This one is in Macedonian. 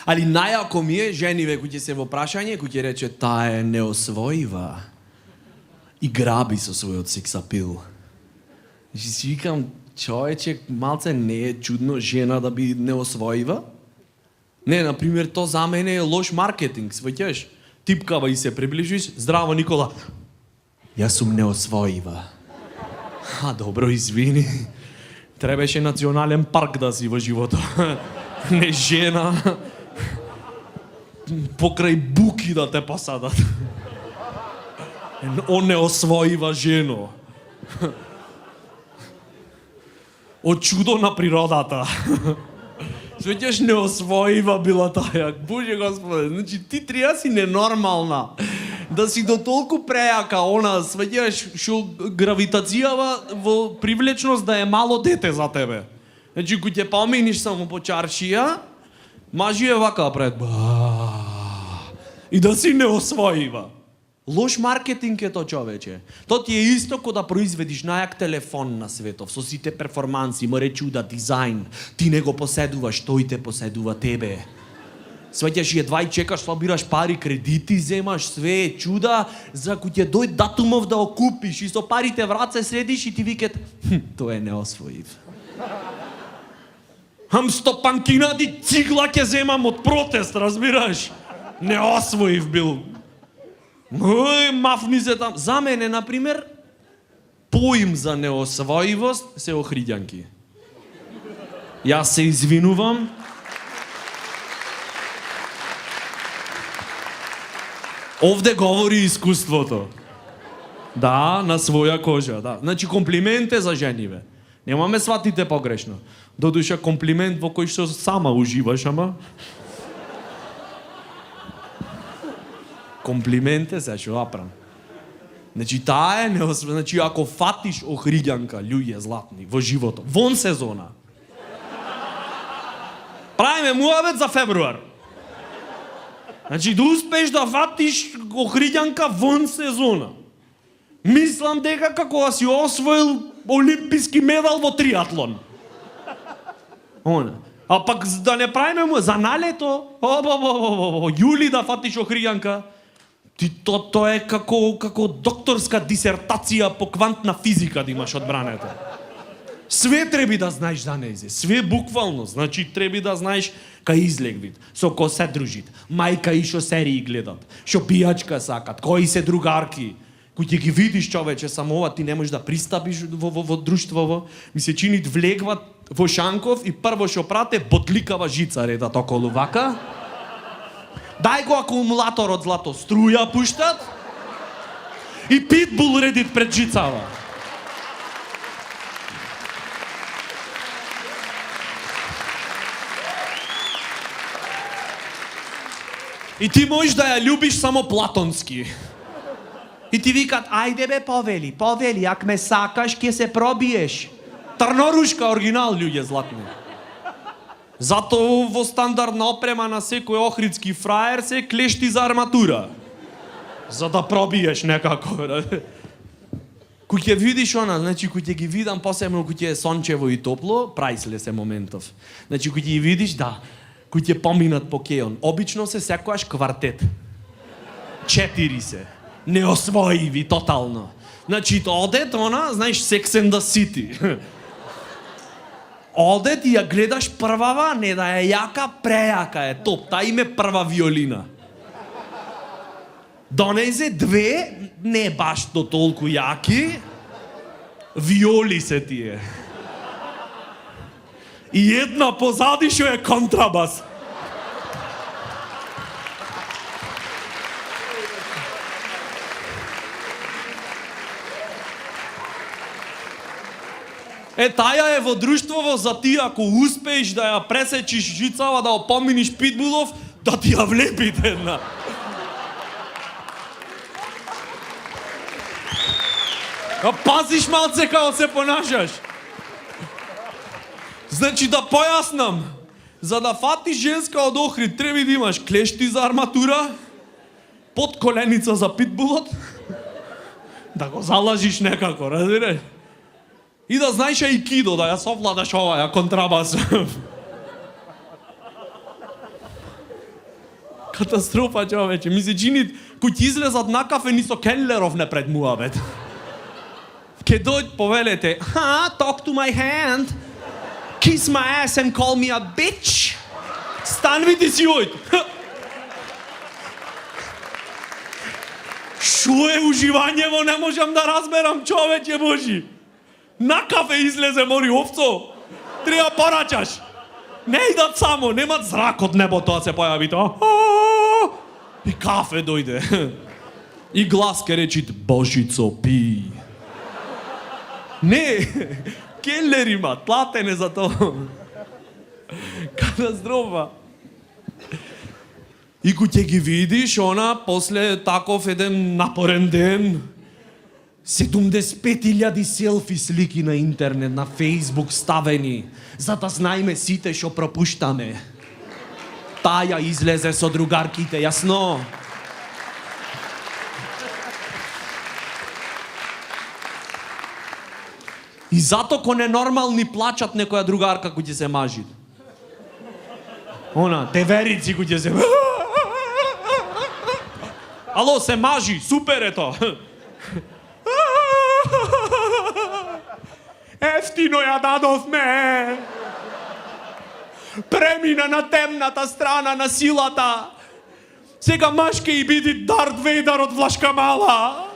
Али најако ми е жениве кои ќе се во прашање, кои ќе рече таа е неосвојива и граби со својот сексапил. И си викам, човече, малце не е чудно жена да би неосвојива? Не, например, то за мене е лош маркетинг, сваќаш? Типкава и се приближиш, здраво Никола. Јас сум неосвојива. Добро, извини. Требаше национален парк да си во животот. Не жена. Покрај буки да те посадат. О неосвојива жено. О чудо на природата. Свеќаш неосвојива била таа. Боже Господе, значи ти треба си ненормална. Да си до толку прејака она, свеќаш што гравитацијава во привлечност да е мало дете за тебе. Значи кога ќе поминиш само по чаршија, мажи е вака пред. И да си неосвојива. Лош маркетинг е то, човече. То ти е исто ко да произведиш најак телефон на светов, со сите перформанси, море чуда, дизајн. Ти не го поседуваш, тој те поседува тебе. Свеќаш и едва и чекаш, слабираш пари, кредити, земаш, све чуда, за кој ќе дојде датумов да го купиш и со парите в раце средиш и ти викат, тој е неосвоив. Стопанкинади цигла ќе земам од протест, разбираш? Неосвоив бил. Мафни се там. За мене, например, поим за неосвоивост се охриѓанки. Јас се извинувам. Овде говори искуството. Да, на своја кожа, да. Значи комплимент е за жениве. Немаме сватите погрешно. Додуша комплимент во кој што сама уживаш, ама комплименте се што апрам. Значи таа е значи ако фатиш охриѓанка, луѓе златни во животот, вон сезона. Правиме муабет за февруар. Значи да успееш да фатиш охриѓанка вон сезона. Мислам дека како да си освоил олимписки медал во триатлон. А пак да не правиме му за налето, јули да фатиш охриѓанка. То е како докторска дисертација по квантна физика да имаш одбранета. Све треби да знаеш за нејзе, све буквално, значи треби да знаеш кај излегвит, со ко се дружит, мајка и шо серии гледат, шо пијачка сакат, кои се другарки, кои ќе ги видиш, човече, само ова ти не можеш да пристапиш во друштвово, ми се чинит влегват во Шанков и прво шо прате ботликава жица редат околу вака. Дај го акумулаторот злато, струја пуштат и питбул редит пред жицава. И ти можеш да ја љубиш само платонски. И ти викат, ајде бе, повели, ако ме сакаш, ќе се пробиеш. Трнорушка оригинал, луѓе златни. Зато во стандардна опрема на секој охридски фраер се клешти за арматура. За да пробиеш некако. Кој ќе видиш она, значи кој ќе ги видам посебно кој ќе е сончево и топло, прајслес е моментов. Значи кој ќе ги видиш, да, кои ќе поминат по кеон. Обично се секојаш квартет. 4 се. Неосвоиви тотално. Значи одет она, знаеш, Sex and the City. Одет и ја гледаш првава, не да е јака, прејака е, топ. Та име прва виолина. Донезе 2, не баш до толку јаки, виоли се тие. И една позади што е контрабас. Таја е во друштвово за ти ако успееш да ја пресечиш жицава, да опоминиш питбулов, да ти ја влепите една. Пазиш малце како се понашаш. Значи да појаснам, за да фатиш женска од Охрид, треба да имаш клешти за арматура, под коленица за питбулот, да го залажиш некако, разбираш? И да знаеш аикидо, да ја совладаш оваја контрабас. Катастрофа, човече. Ми се чини, кој ти излезат на кафе, нисо Кенлеровне пред муавет. Ке дојд повелете, talk to my hand, kiss my ass and call me a bitch. Станвите си ојд. Шо е уживањево, не можам да разберам, човече Божи. На кафе излезе, мори овцо. Треба порачаш. Не идат само, немат зрак од небо, тоа се појави тоа. И кафе дојде. И глас ке речит, Божицо, пи. Не, келер има, платене за тоа. Катастрофа. И кој ќе ги видиш, она, после таков еден напорен ден, 75.000 селфи слики на интернет, на Фейсбук ставени, за да знаеме сите што пропуштаме. Таја излезе со другарките, јасно? И зато ко ненормални плачат некоја другарка кој ќе се мажи. Она, деверици кој ќе се... Ало, се мажи, супер е тоа. Ефтино ја дадовме. Премина на темната страна на силата. Сега маж ке и биди Дарт Вейдер од Влашка Мала.